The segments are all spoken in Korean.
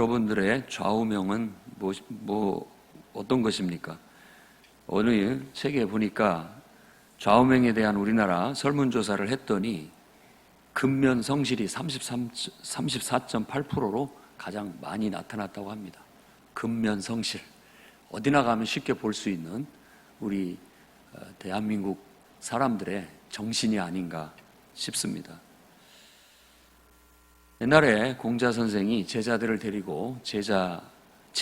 여러분들의 좌우명은 어떤 것입니까? 어느 책에 보니까 좌우명에 대한 우리나라 설문조사를 했더니 근면 성실이 34.8%로 가장 많이 나타났다고 합니다. 근면 성실. 어디나 가면 쉽게 볼 수 있는 우리 대한민국 사람들의 정신이 아닌가 싶습니다. 옛날에 공자 선생이 제자들을 데리고 제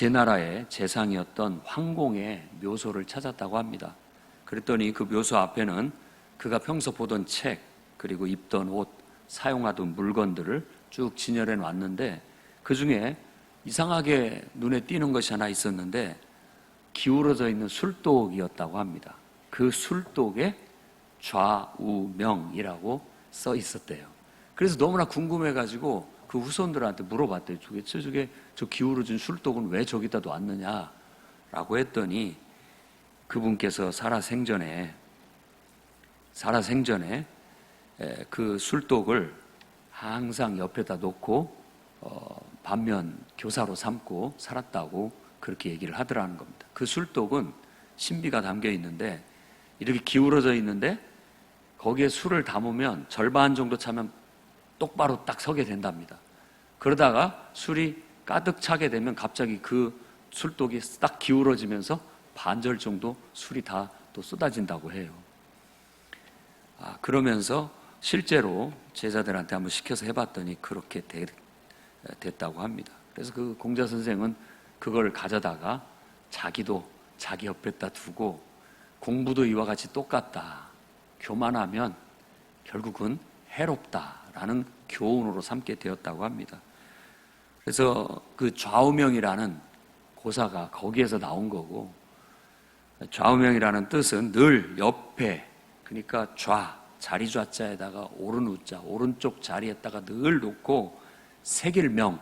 나라의 재상이었던 황공의 묘소를 찾았다고 합니다. 그랬더니 그 묘소 앞에는 그가 평소 보던 책, 그리고 입던 옷, 사용하던 물건들을 쭉 진열해 놨는데 그 중에 이상하게 눈에 띄는 것이 하나 있었는데 기울어져 있는 술독이었다고 합니다. 그 술독에 좌우명이라고 써 있었대요. 그래서 너무나 궁금해가지고 그 후손들한테 물어봤대요. 저게 저 기울어진 술독은 왜 저기다 놨느냐라고 했더니 그분께서 살아생전에 그 술독을 항상 옆에다 놓고 반면 교사로 삼고 살았다고 그렇게 얘기를 하더라는 겁니다. 그 술독은 신비가 담겨 있는데 이렇게 기울어져 있는데 거기에 술을 담으면 절반 정도 차면 똑바로 딱 서게 된답니다. 그러다가 술이 가득 차게 되면 갑자기 그 술독이 딱 기울어지면서 반절 정도 술이 다 또 쏟아진다고 해요. 그러면서 실제로 제자들한테 한번 시켜서 해봤더니 그렇게 됐다고 합니다. 그래서 그 공자 선생은 그걸 가져다가 자기도 자기 옆에다 두고 공부도 이와 같이 똑같다. 교만하면 결국은 해롭다라는 교훈으로 삼게 되었다고 합니다. 그래서 그 좌우명이라는 고사가 거기에서 나온 거고, 좌우명이라는 뜻은 늘 옆에, 그러니까 자리 좌자에다가 오른 우자, 오른쪽 자리에다가 늘 놓고 새길 명,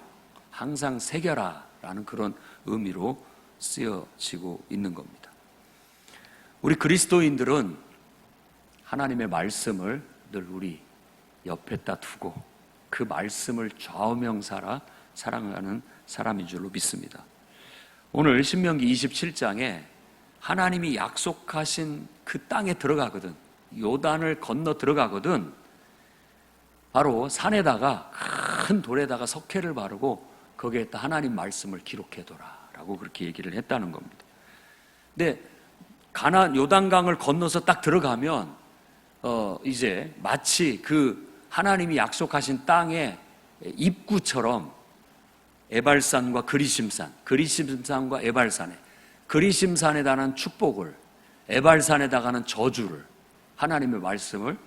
항상 새겨라 라는 그런 의미로 쓰여지고 있는 겁니다. 우리 그리스도인들은 하나님의 말씀을 늘 우리 옆에다 두고 그 말씀을 좌우명사라 사랑하는 사람인 줄로 믿습니다. 오늘 신명기 27장에 하나님이 약속하신 그 땅에 들어가거든, 요단을 건너 들어가거든, 바로 산에다가 큰 돌에다가 석회를 바르고 거기에다 하나님 말씀을 기록해둬라 라고 그렇게 얘기를 했다는 겁니다. 근데 요단강을 건너서 딱 들어가면 이제 마치 그 하나님이 약속하신 땅의 입구처럼 에발산과 그리심산과 에발산에, 그리심산에다가는 축복을, 에발산에다가는 저주를, 하나님의 말씀을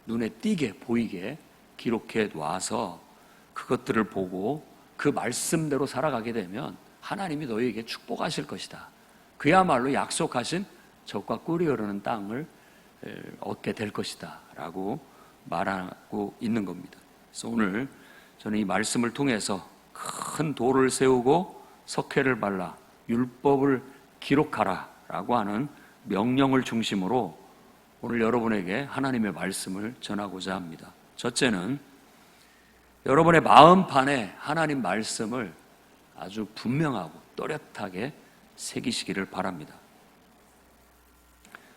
눈에 띄게 보이게 기록해 놔서 그것들을 보고 그 말씀대로 살아가게 되면 하나님이 너희에게 축복하실 것이다. 그야말로 약속하신 젖과 꿀이 흐르는 땅을 얻게 될 것이다 라고 말하고 있는 겁니다. 그래서 오늘 저는 이 말씀을 통해서 큰 돌을 세우고 석회를 발라 율법을 기록하라 라고 하는 명령을 중심으로 오늘 여러분에게 하나님의 말씀을 전하고자 합니다. 첫째는 여러분의 마음판에 하나님 말씀을 아주 분명하고 또렷하게 새기시기를 바랍니다.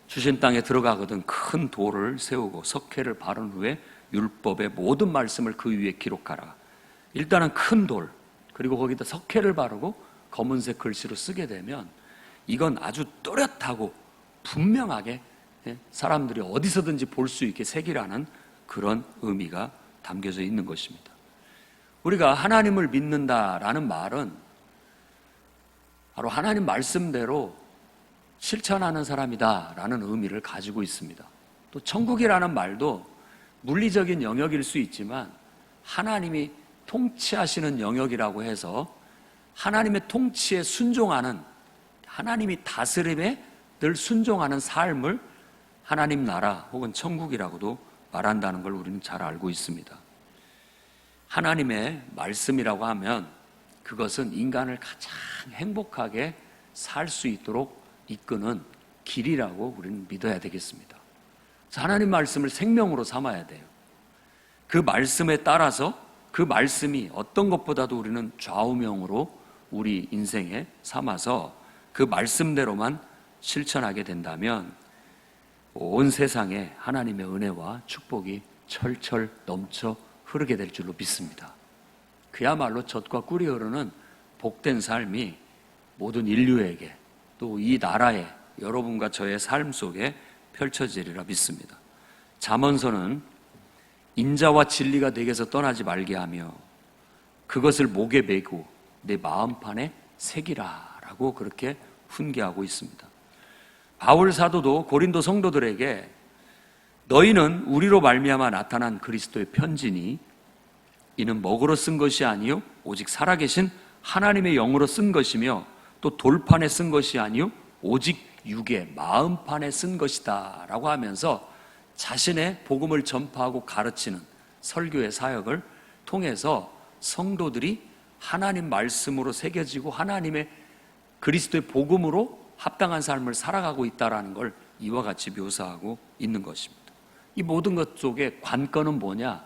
주신 땅에 들어가거든 큰 돌을 세우고 석회를 바른 후에 율법의 모든 말씀을 그 위에 기록하라. 일단은 큰 돌, 그리고 거기다 석회를 바르고 검은색 글씨로 쓰게 되면 이건 아주 또렷하고 분명하게 사람들이 어디서든지 볼 수 있게 새기라는 그런 의미가 담겨져 있는 것입니다. 우리가 하나님을 믿는다라는 말은 바로 하나님 말씀대로 실천하는 사람이다라는 의미를 가지고 있습니다. 또 천국이라는 말도 물리적인 영역일 수 있지만 하나님이 통치하시는 영역이라고 해서 하나님의 통치에 순종하는, 하나님이 다스림에 늘 순종하는 삶을 하나님 나라 혹은 천국이라고도 말한다는 걸 우리는 잘 알고 있습니다. 하나님의 말씀이라고 하면 그것은 인간을 가장 행복하게 살 수 있도록 이끄는 길이라고 우리는 믿어야 되겠습니다. 그래서 하나님 말씀을 생명으로 삼아야 돼요. 그 말씀에 따라서 그 말씀이 어떤 것보다도 우리는 좌우명으로 우리 인생에 삼아서 그 말씀대로만 실천하게 된다면 온 세상에 하나님의 은혜와 축복이 철철 넘쳐 흐르게 될 줄로 믿습니다. 그야말로 젖과 꿀이 흐르는 복된 삶이 모든 인류에게 또 이 나라에 여러분과 저의 삶 속에 펼쳐지리라 믿습니다. 잠언서는 인자와 진리가 내게서 떠나지 말게 하며 그것을 목에 메고 내 마음판에 새기라 라고 그렇게 훈계하고 있습니다. 바울 사도도 고린도 성도들에게 너희는 우리로 말미암아 나타난 그리스도의 편지니 이는 먹으로 쓴 것이 아니요 오직 살아계신 하나님의 영으로 쓴 것이며 또 돌판에 쓴 것이 아니요 오직 육의 마음판에 쓴 것이다 라고 하면서 자신의 복음을 전파하고 가르치는 설교의 사역을 통해서 성도들이 하나님 말씀으로 새겨지고 하나님의 그리스도의 복음으로 합당한 삶을 살아가고 있다는 걸 이와 같이 묘사하고 있는 것입니다. 이 모든 것 속에 관건은 뭐냐?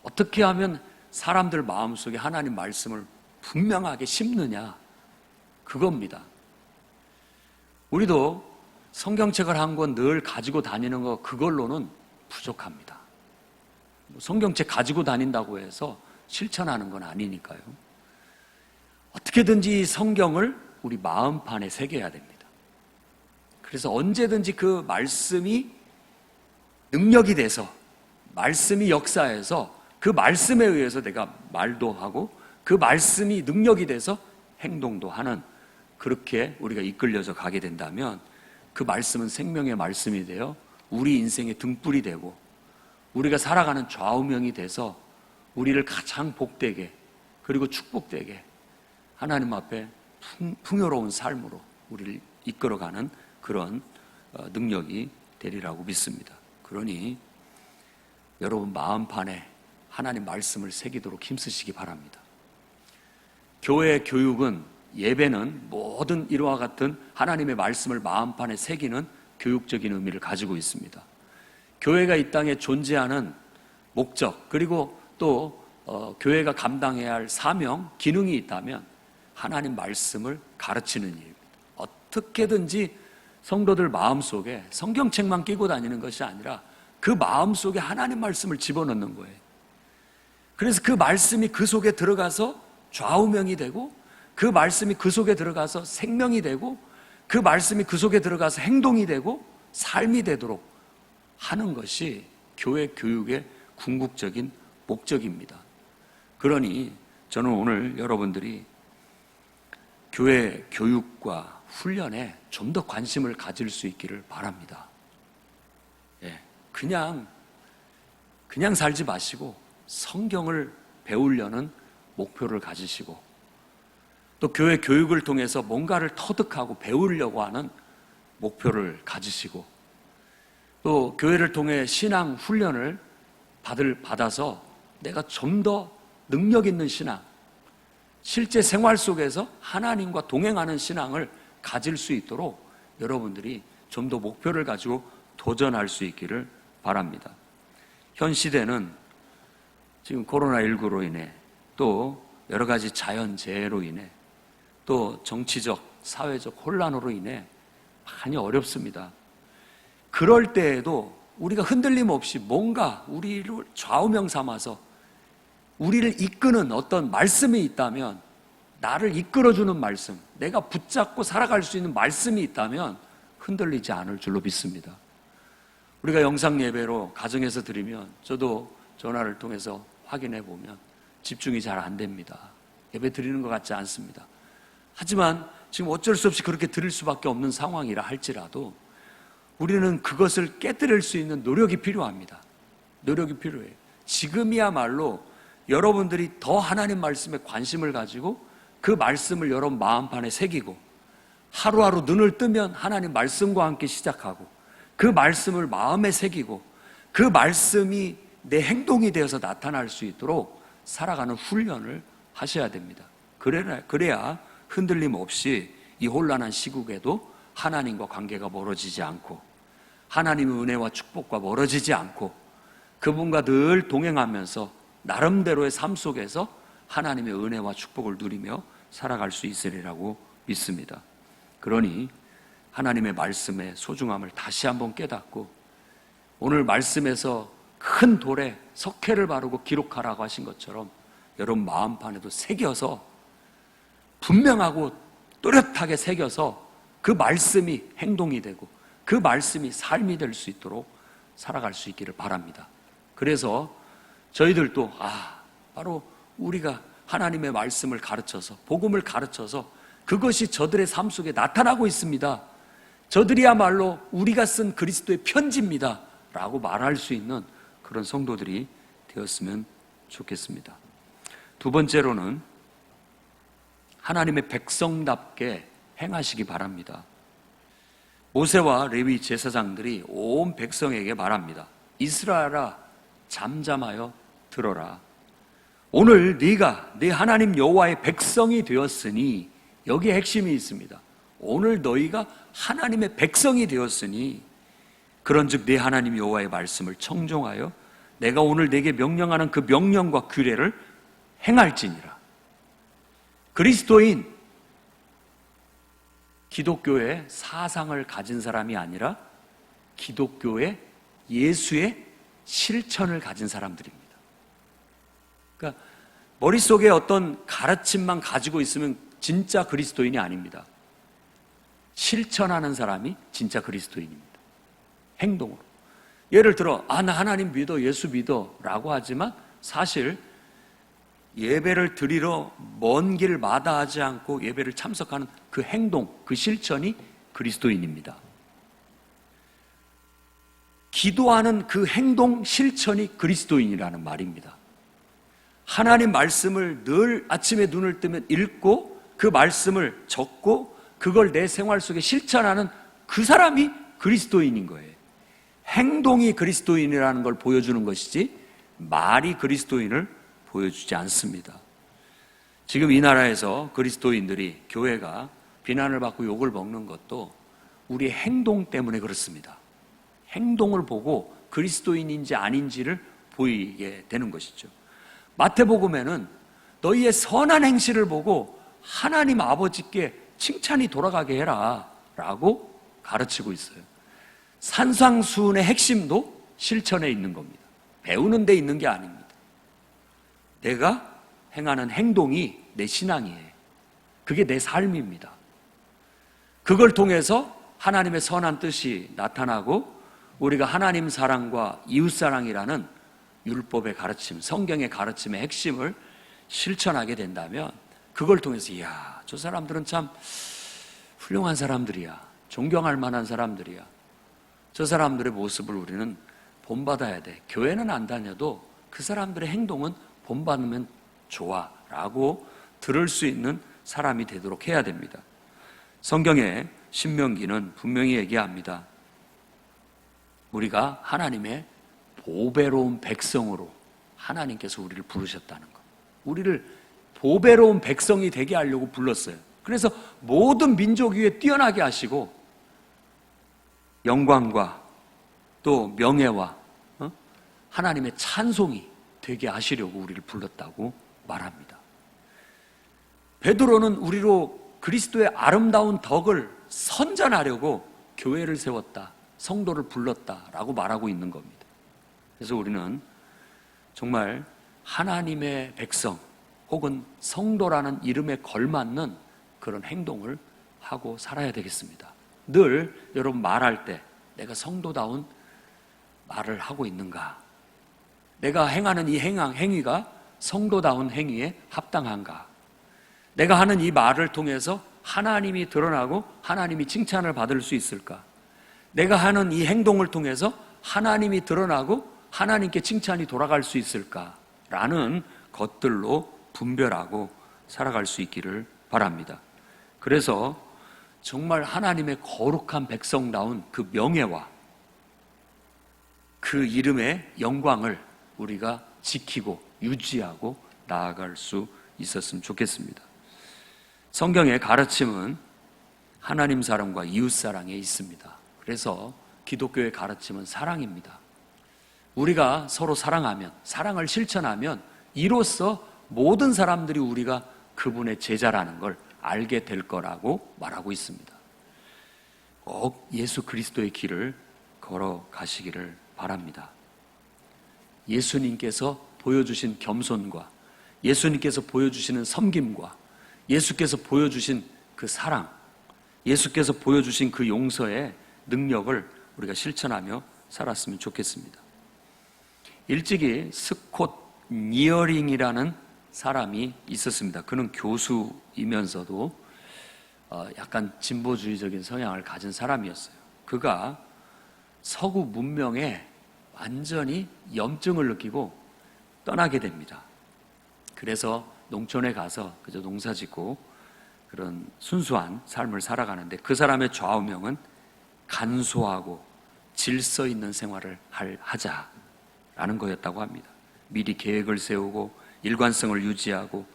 어떻게 하면 사람들 마음속에 하나님 말씀을 분명하게 심느냐? 그겁니다. 우리도 성경책을 한 권 늘 가지고 다니는 거 그걸로는 부족합니다. 성경책 가지고 다닌다고 해서 실천하는 건 아니니까요. 어떻게든지 성경을 우리 마음판에 새겨야 됩니다. 그래서 언제든지 그 말씀이 능력이 돼서 말씀이 역사해서 그 말씀에 의해서 내가 말도 하고 그 말씀이 능력이 돼서 행동도 하는 그렇게 우리가 이끌려져 가게 된다면 그 말씀은 생명의 말씀이 되어 우리 인생의 등불이 되고 우리가 살아가는 좌우명이 돼서 우리를 가장 복되게 그리고 축복되게 하나님 앞에 풍요로운 삶으로 우리를 이끌어가는 그런 능력이 되리라고 믿습니다. 그러니 여러분 마음판에 하나님 말씀을 새기도록 힘쓰시기 바랍니다. 교회 교육은 예배는 모든 이와 같은 하나님의 말씀을 마음판에 새기는 교육적인 의미를 가지고 있습니다. 교회가 이 땅에 존재하는 목적 그리고 또 교회가 감당해야 할 사명, 기능이 있다면 하나님 말씀을 가르치는 일입니다. 어떻게든지 성도들 마음속에 성경책만 끼고 다니는 것이 아니라 그 마음속에 하나님 말씀을 집어넣는 거예요. 그래서 그 말씀이 그 속에 들어가서 좌우명이 되고 그 말씀이 그 속에 들어가서 생명이 되고 그 말씀이 그 속에 들어가서 행동이 되고 삶이 되도록 하는 것이 교회 교육의 궁극적인 목적입니다. 그러니 저는 오늘 여러분들이 교회 교육과 훈련에 좀 더 관심을 가질 수 있기를 바랍니다. 그냥 살지 마시고 성경을 배우려는 목표를 가지시고 또 교회 교육을 통해서 뭔가를 터득하고 배우려고 하는 목표를 가지시고 또 교회를 통해 신앙 훈련을 받아서 내가 좀 더 능력 있는 신앙, 실제 생활 속에서 하나님과 동행하는 신앙을 가질 수 있도록 여러분들이 좀 더 목표를 가지고 도전할 수 있기를 바랍니다. 현 시대는 지금 코로나19로 인해 또 여러 가지 자연재해로 인해 또 정치적, 사회적 혼란으로 인해 많이 어렵습니다. 그럴 때에도 우리가 흔들림 없이 뭔가 우리를 좌우명 삼아서 우리를 이끄는 어떤 말씀이 있다면 나를 이끌어주는 말씀, 내가 붙잡고 살아갈 수 있는 말씀이 있다면 흔들리지 않을 줄로 믿습니다. 우리가 영상 예배로 가정에서 드리면 저도 전화를 통해서 확인해 보면 집중이 잘 안 됩니다. 예배 드리는 것 같지 않습니다. 하지만 지금 어쩔 수 없이 그렇게 드릴 수밖에 없는 상황이라 할지라도 우리는 그것을 깨뜨릴 수 있는 노력이 필요합니다. 노력이 필요해요. 지금이야말로 여러분들이 더 하나님 말씀에 관심을 가지고 그 말씀을 여러분 마음판에 새기고 하루하루 눈을 뜨면 하나님 말씀과 함께 시작하고 그 말씀을 마음에 새기고 그 말씀이 내 행동이 되어서 나타날 수 있도록 살아가는 훈련을 하셔야 됩니다. 그래야 흔들림 없이 이 혼란한 시국에도 하나님과 관계가 멀어지지 않고 하나님의 은혜와 축복과 멀어지지 않고 그분과 늘 동행하면서 나름대로의 삶 속에서 하나님의 은혜와 축복을 누리며 살아갈 수 있으리라고 믿습니다. 그러니 하나님의 말씀의 소중함을 다시 한번 깨닫고 오늘 말씀에서 큰 돌에 석회를 바르고 기록하라고 하신 것처럼 여러분 마음판에도 새겨서 분명하고 또렷하게 새겨서 그 말씀이 행동이 되고 그 말씀이 삶이 될 수 있도록 살아갈 수 있기를 바랍니다. 그래서 저희들도 바로 우리가 하나님의 말씀을 가르쳐서 복음을 가르쳐서 그것이 저들의 삶 속에 나타나고 있습니다. 저들이야말로 우리가 쓴 그리스도의 편지입니다 라고 말할 수 있는 그런 성도들이 되었으면 좋겠습니다. 두 번째로는 하나님의 백성답게 행하시기 바랍니다. 모세와 레위 제사장들이 온 백성에게 말합니다. 이스라엘아 잠잠하여 들어라. 오늘 네가 네 하나님 여호와의 백성이 되었으니 여기에 핵심이 있습니다. 오늘 너희가 하나님의 백성이 되었으니 그런즉 네 하나님 여호와의 말씀을 청종하여 내가 오늘 네게 명령하는 그 명령과 규례를 행할지니라. 그리스도인 기독교의 사상을 가진 사람이 아니라 기독교의 예수의 실천을 가진 사람들입니다. 그러니까 머릿속에 어떤 가르침만 가지고 있으면 진짜 그리스도인이 아닙니다. 실천하는 사람이 진짜 그리스도인입니다. 행동으로. 예를 들어 나 하나님 믿어, 예수 믿어 라고 하지만 사실 예배를 드리러 먼 길 마다하지 않고 예배를 참석하는 그 행동, 그 실천이 그리스도인입니다. 기도하는 그 행동, 실천이 그리스도인이라는 말입니다. 하나님 말씀을 늘 아침에 눈을 뜨면 읽고 그 말씀을 적고 그걸 내 생활 속에 실천하는 그 사람이 그리스도인인 거예요. 행동이 그리스도인이라는 걸 보여주는 것이지 말이 그리스도인을 보여주지 않습니다. 지금 이 나라에서 그리스도인들이 교회가 비난을 받고 욕을 먹는 것도 우리의 행동 때문에 그렇습니다. 행동을 보고 그리스도인인지 아닌지를 보이게 되는 것이죠. 마태복음에는 너희의 선한 행실을 보고 하나님 아버지께 칭찬이 돌아가게 해라 라고 가르치고 있어요. 산상수훈의 핵심도 실천에 있는 겁니다. 배우는 데 있는 게 아닙니다. 내가 행하는 행동이 내 신앙이에요. 그게 내 삶입니다. 그걸 통해서 하나님의 선한 뜻이 나타나고 우리가 하나님 사랑과 이웃 사랑이라는 율법의 가르침, 성경의 가르침의 핵심을 실천하게 된다면 그걸 통해서 저 사람들은 참 훌륭한 사람들이야. 존경할 만한 사람들이야. 저 사람들의 모습을 우리는 본받아야 돼. 교회는 안 다녀도 그 사람들의 행동은 본받으면 좋아 라고 들을 수 있는 사람이 되도록 해야 됩니다. 성경의 신명기는 분명히 얘기합니다. 우리가 하나님의 보배로운 백성으로 하나님께서 우리를 부르셨다는 것. 우리를 보배로운 백성이 되게 하려고 불렀어요. 그래서 모든 민족 위에 뛰어나게 하시고 영광과 또 명예와 하나님의 찬송이 되게 하시려고 우리를 불렀다고 말합니다. 베드로는 우리로 그리스도의 아름다운 덕을 선전하려고 교회를 세웠다, 성도를 불렀다라고 말하고 있는 겁니다. 그래서 우리는 정말 하나님의 백성 혹은 성도라는 이름에 걸맞는 그런 행동을 하고 살아야 되겠습니다. 늘 여러분 말할 때 내가 성도다운 말을 하고 있는가? 내가 행하는 이 행위가 성도다운 행위에 합당한가? 내가 하는 이 말을 통해서 하나님이 드러나고 하나님이 칭찬을 받을 수 있을까? 내가 하는 이 행동을 통해서 하나님이 드러나고 하나님께 칭찬이 돌아갈 수 있을까? 라는 것들로 분별하고 살아갈 수 있기를 바랍니다. 그래서 정말 하나님의 거룩한 백성다운 그 명예와 그 이름의 영광을 우리가 지키고 유지하고 나아갈 수 있었으면 좋겠습니다. 성경의 가르침은 하나님 사랑과 이웃 사랑에 있습니다. 그래서 기독교의 가르침은 사랑입니다. 우리가 서로 사랑하면, 사랑을 실천하면 이로써 모든 사람들이 우리가 그분의 제자라는 걸 알게 될 거라고 말하고 있습니다. 꼭 예수 그리스도의 길을 걸어가시기를 바랍니다. 예수님께서 보여주신 겸손과 예수님께서 보여주시는 섬김과 예수께서 보여주신 그 사랑, 예수께서 보여주신 그 용서의 능력을 우리가 실천하며 살았으면 좋겠습니다. 일찍이 스콧 니어링이라는 사람이 있었습니다. 그는 교수이면서도 약간 진보주의적인 성향을 가진 사람이었어요. 그가 서구 문명에 완전히 염증을 느끼고 떠나게 됩니다. 그래서 농촌에 가서 그저 농사 짓고 그런 순수한 삶을 살아가는데, 그 사람의 좌우명은 간소하고 질서 있는 생활을 하자라는 거였다고 합니다. 미리 계획을 세우고 일관성을 유지하고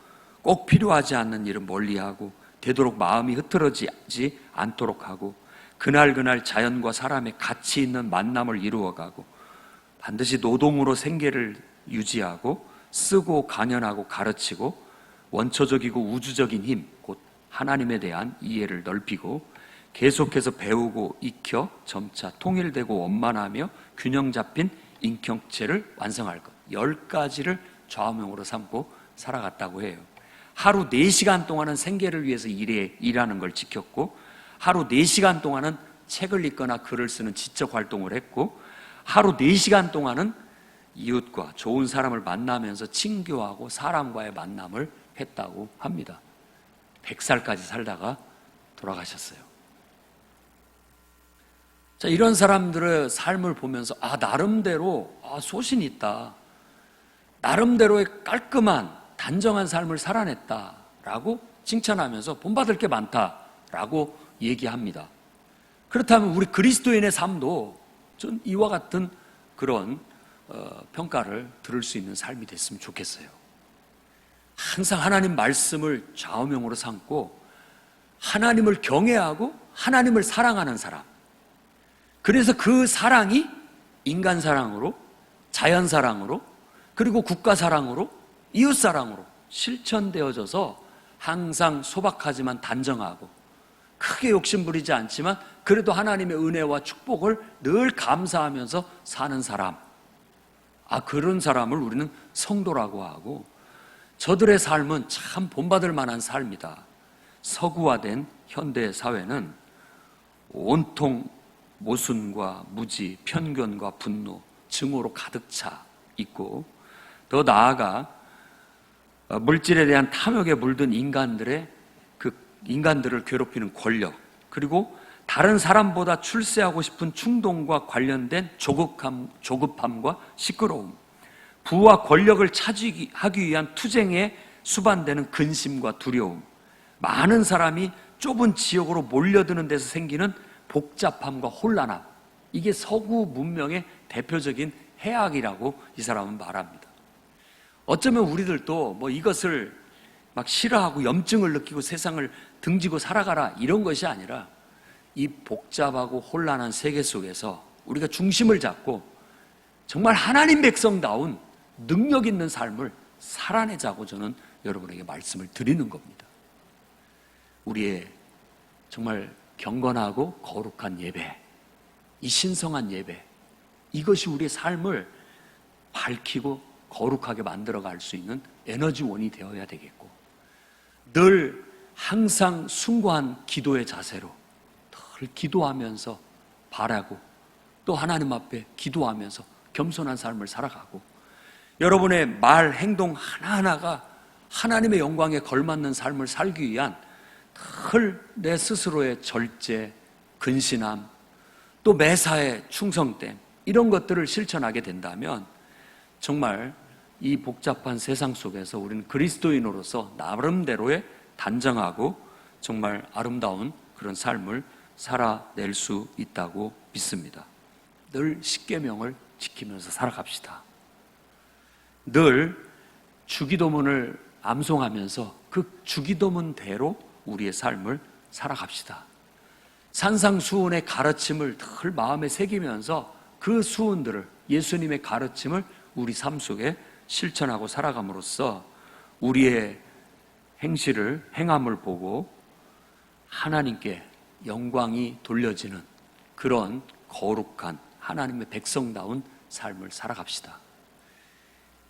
꼭 필요하지 않는 일은 멀리하고 되도록 마음이 흐트러지지 않도록 하고 그날그날 자연과 사람의 가치 있는 만남을 이루어가고 반드시 노동으로 생계를 유지하고 쓰고 강연하고 가르치고 원초적이고 우주적인 힘, 곧 하나님에 대한 이해를 넓히고 계속해서 배우고 익혀 점차 통일되고 원만하며 균형 잡힌 인격체를 완성할 것, 10가지를 좌우명으로 삼고 살아갔다고 해요. 하루 4시간 동안은 생계를 위해서 일하는 걸 지켰고, 하루 4시간 동안은 책을 읽거나 글을 쓰는 지적 활동을 했고, 하루 4시간 동안은 이웃과 좋은 사람을 만나면서 친교하고 사람과의 만남을 했다고 합니다. 100살까지 살다가 돌아가셨어요. 자, 이런 사람들의 삶을 보면서 나름대로 소신이 있다, 나름대로의 깔끔한 단정한 삶을 살아냈다라고 칭찬하면서 본받을 게 많다라고 얘기합니다. 그렇다면 우리 그리스도인의 삶도 전 이와 같은 그런 평가를 들을 수 있는 삶이 됐으면 좋겠어요. 항상 하나님 말씀을 좌우명으로 삼고 하나님을 경외하고 하나님을 사랑하는 사람, 그래서 그 사랑이 인간 사랑으로, 자연 사랑으로, 그리고 국가 사랑으로, 이웃 사랑으로 실천되어져서 항상 소박하지만 단정하고 크게 욕심부리지 않지만 그래도 하나님의 은혜와 축복을 늘 감사하면서 사는 사람, 그런 사람을 우리는 성도라고 하고, 저들의 삶은 참 본받을 만한 삶이다. 서구화된 현대 사회는 온통 모순과 무지, 편견과 분노, 증오로 가득 차 있고, 더 나아가 물질에 대한 탐욕에 물든 인간들을 괴롭히는 권력, 그리고 다른 사람보다 출세하고 싶은 충동과 관련된 조급함과 시끄러움, 부와 권력을 차지하기 위한 투쟁에 수반되는 근심과 두려움, 많은 사람이 좁은 지역으로 몰려드는 데서 생기는 복잡함과 혼란함, 이게 서구 문명의 대표적인 해악이라고 이 사람은 말합니다. 어쩌면 우리들도 이것을 막 싫어하고 염증을 느끼고 세상을 등지고 살아가라 이런 것이 아니라, 이 복잡하고 혼란한 세계 속에서 우리가 중심을 잡고 정말 하나님 백성다운 능력 있는 삶을 살아내자고 저는 여러분에게 말씀을 드리는 겁니다. 우리의 정말 경건하고 거룩한 예배, 이 신성한 예배, 이것이 우리의 삶을 밝히고 거룩하게 만들어갈 수 있는 에너지원이 되어야 되겠고, 늘 항상 숭고한 기도의 자세로 늘 기도하면서 바라고, 또 하나님 앞에 기도하면서 겸손한 삶을 살아가고, 여러분의 말, 행동 하나하나가 하나님의 영광에 걸맞는 삶을 살기 위한 늘 내 스스로의 절제, 근신함, 또 매사에 충성됨, 이런 것들을 실천하게 된다면 정말 이 복잡한 세상 속에서 우리는 그리스도인으로서 나름대로의 단정하고 정말 아름다운 그런 삶을 살아낼 수 있다고 믿습니다. 늘 십계명을 지키면서 살아갑시다. 늘 주기도문을 암송하면서 그 주기도문대로 우리의 삶을 살아갑시다. 산상수훈의 가르침을 늘 마음에 새기면서 그 수훈들을, 예수님의 가르침을 우리 삶 속에 실천하고 살아감으로써 우리의 행함을 보고 하나님께 영광이 돌려지는 그런 거룩한 하나님의 백성다운 삶을 살아갑시다.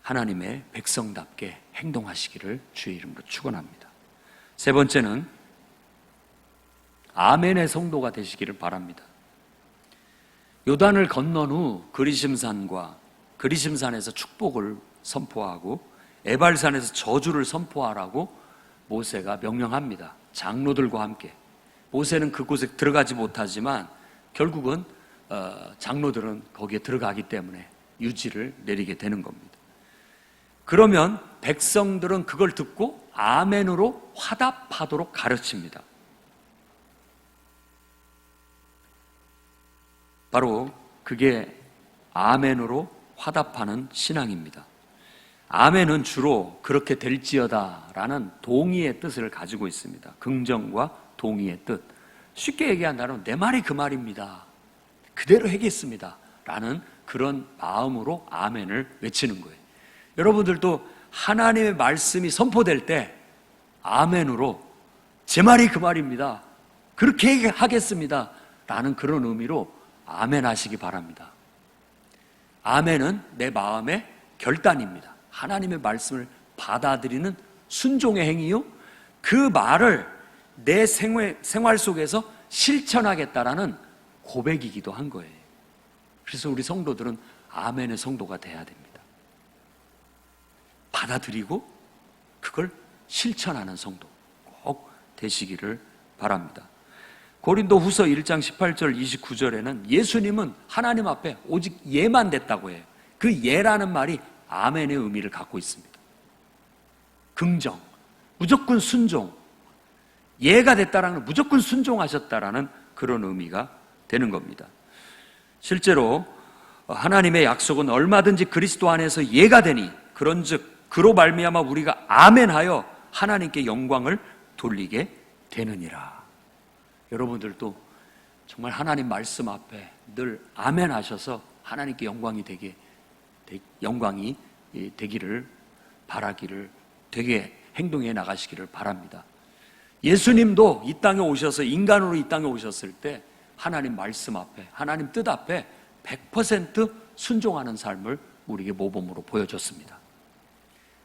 하나님의 백성답게 행동하시기를 주의 이름으로 축원합니다. 세 번째는 아멘의 성도가 되시기를 바랍니다. 요단을 건넌 후 그리심산에서 축복을 선포하고 에발산에서 저주를 선포하라고 모세가 명령합니다. 장로들과 함께. 모세는 그곳에 들어가지 못하지만 결국은 장로들은 거기에 들어가기 때문에 유지를 내리게 되는 겁니다. 그러면 백성들은 그걸 듣고 아멘으로 화답하도록 가르칩니다. 바로 그게 아멘으로 화답하는 신앙입니다. 아멘은 주로 그렇게 될지어다 라는 동의의 뜻을 가지고 있습니다. 긍정과 동의의 뜻. 쉽게 얘기한다면 내 말이 그 말입니다. 그대로 하겠습니다 라는 그런 마음으로 아멘을 외치는 거예요. 여러분들도 하나님의 말씀이 선포될 때 아멘으로 제 말이 그 말입니다. 그렇게 하겠습니다 라는 그런 의미로 아멘 하시기 바랍니다. 아멘은 내 마음의 결단입니다. 하나님의 말씀을 받아들이는 순종의 행위요. 그 말을 내 생활 속에서 실천하겠다라는 고백이기도 한 거예요. 그래서 우리 성도들은 아멘의 성도가 돼야 됩니다. 받아들이고 그걸 실천하는 성도 꼭 되시기를 바랍니다. 고린도 후서 1장 18절 29절에는 예수님은 하나님 앞에 오직 예만 됐다고 해요. 그 예라는 말이 아멘의 의미를 갖고 있습니다. 긍정, 무조건 순종, 예가 됐다라는 건 무조건 순종하셨다라는 그런 의미가 되는 겁니다. 실제로 하나님의 약속은 얼마든지 그리스도 안에서 예가 되니 그런즉 그로 말미암아 우리가 아멘하여 하나님께 영광을 돌리게 되느니라. 여러분들도 정말 하나님 말씀 앞에 늘 아멘 하셔서 하나님께 영광이 되기를 바라기를 되게 행동해 나가시기를 바랍니다. 예수님도 이 땅에 오셔서 인간으로 이 땅에 오셨을 때 하나님 말씀 앞에 하나님 뜻 앞에 100% 순종하는 삶을 우리에게 모범으로 보여줬습니다.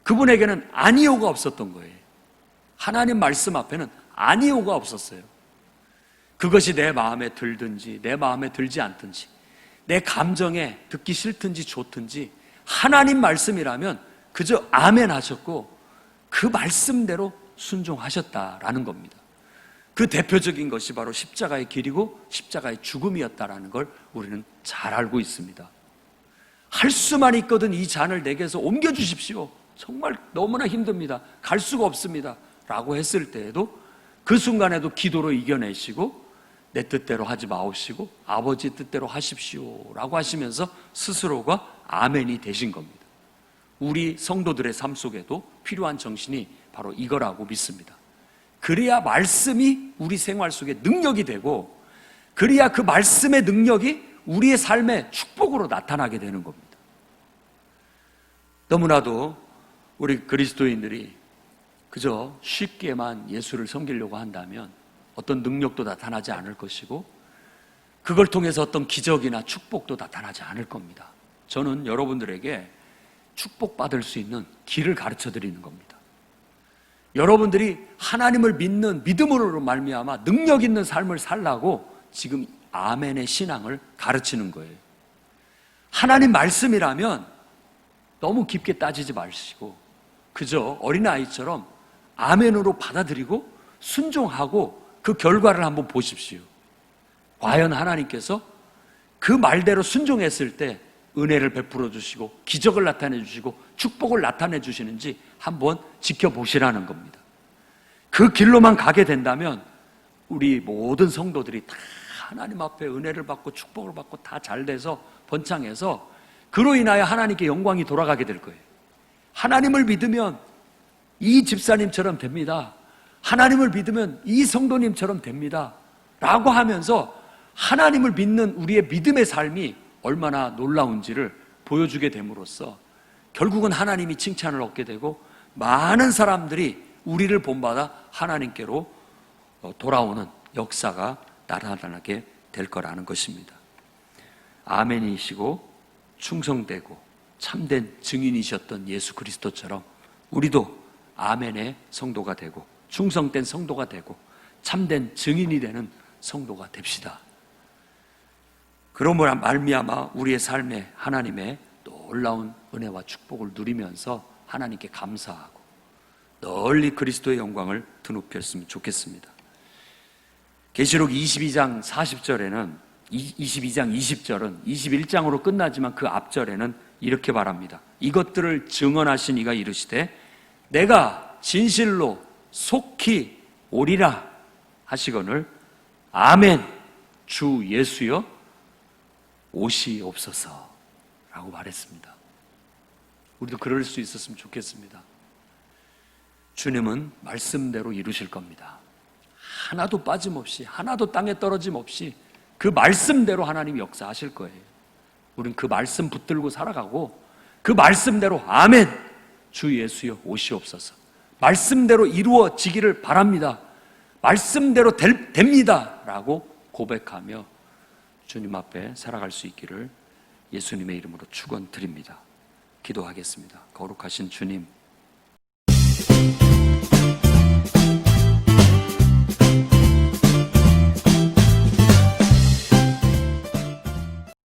그분에게는 아니오가 없었던 거예요. 하나님 말씀 앞에는 아니오가 없었어요. 그것이 내 마음에 들든지 내 마음에 들지 않든지 내 감정에 듣기 싫든지 좋든지 하나님 말씀이라면 그저 아멘 하셨고 그 말씀대로 순종하셨다라는 겁니다. 그 대표적인 것이 바로 십자가의 길이고 십자가의 죽음이었다라는 걸 우리는 잘 알고 있습니다. 할 수만 있거든 이 잔을 내게서 옮겨주십시오. 정말 너무나 힘듭니다. 갈 수가 없습니다. 라고 했을 때에도 그 순간에도 기도로 이겨내시고 내 뜻대로 하지 마옵시고 아버지 뜻대로 하십시오 라고 하시면서 스스로가 아멘이 되신 겁니다. 우리 성도들의 삶 속에도 필요한 정신이 바로 이거라고 믿습니다. 그래야 말씀이 우리 생활 속에 능력이 되고 그래야 그 말씀의 능력이 우리의 삶의 축복으로 나타나게 되는 겁니다. 너무나도 우리 그리스도인들이 그저 쉽게만 예수를 섬기려고 한다면 어떤 능력도 나타나지 않을 것이고 그걸 통해서 어떤 기적이나 축복도 나타나지 않을 겁니다. 저는 여러분들에게 축복받을 수 있는 길을 가르쳐 드리는 겁니다. 여러분들이 하나님을 믿는 믿음으로 말미암아 능력 있는 삶을 살라고 지금 아멘의 신앙을 가르치는 거예요. 하나님 말씀이라면 너무 깊게 따지지 마시고 그저 어린아이처럼 아멘으로 받아들이고 순종하고 그 결과를 한번 보십시오. 과연 하나님께서 그 말대로 순종했을 때 은혜를 베풀어 주시고 기적을 나타내 주시고 축복을 나타내 주시는지 한번 지켜보시라는 겁니다. 그 길로만 가게 된다면 우리 모든 성도들이 다 하나님 앞에 은혜를 받고 축복을 받고 다 잘 돼서 번창해서 그로 인하여 하나님께 영광이 돌아가게 될 거예요. 하나님을 믿으면 이 집사님처럼 됩니다. 하나님을 믿으면 이 성도님처럼 됩니다. 라고 하면서 하나님을 믿는 우리의 믿음의 삶이 얼마나 놀라운지를 보여주게 됨으로써 결국은 하나님이 칭찬을 얻게 되고 많은 사람들이 우리를 본받아 하나님께로 돌아오는 역사가 나타나게 될 거라는 것입니다. 아멘이시고 충성되고 참된 증인이셨던 예수 그리스도처럼 우리도 아멘의 성도가 되고 충성된 성도가 되고 참된 증인이 되는 성도가 됩시다. 그러므로 말미암아 우리의 삶에 하나님의 놀라운 은혜와 축복을 누리면서 하나님께 감사하고 널리 그리스도의 영광을 드높였으면 좋겠습니다. 계시록 22장 40절에는 22장 20절은 21장으로 끝나지만 그 앞절에는 이렇게 말합니다. 이것들을 증언하신 이가 이르시되 내가 진실로 속히 오리라 하시거늘 아멘 주 예수여 오시옵소서 라고 말했습니다. 우리도 그럴 수 있었으면 좋겠습니다. 주님은 말씀대로 이루실 겁니다. 하나도 빠짐없이, 하나도 땅에 떨어짐 없이 그 말씀대로 하나님이 역사하실 거예요. 우린 그 말씀 붙들고 살아가고 그 말씀대로 아멘 주 예수여 오시옵소서, 말씀대로 이루어지기를 바랍니다, 말씀대로 됩니다 라고 고백하며 주님 앞에 살아갈 수 있기를 예수님의 이름으로 축원드립니다. 기도하겠습니다. 거룩하신 주님,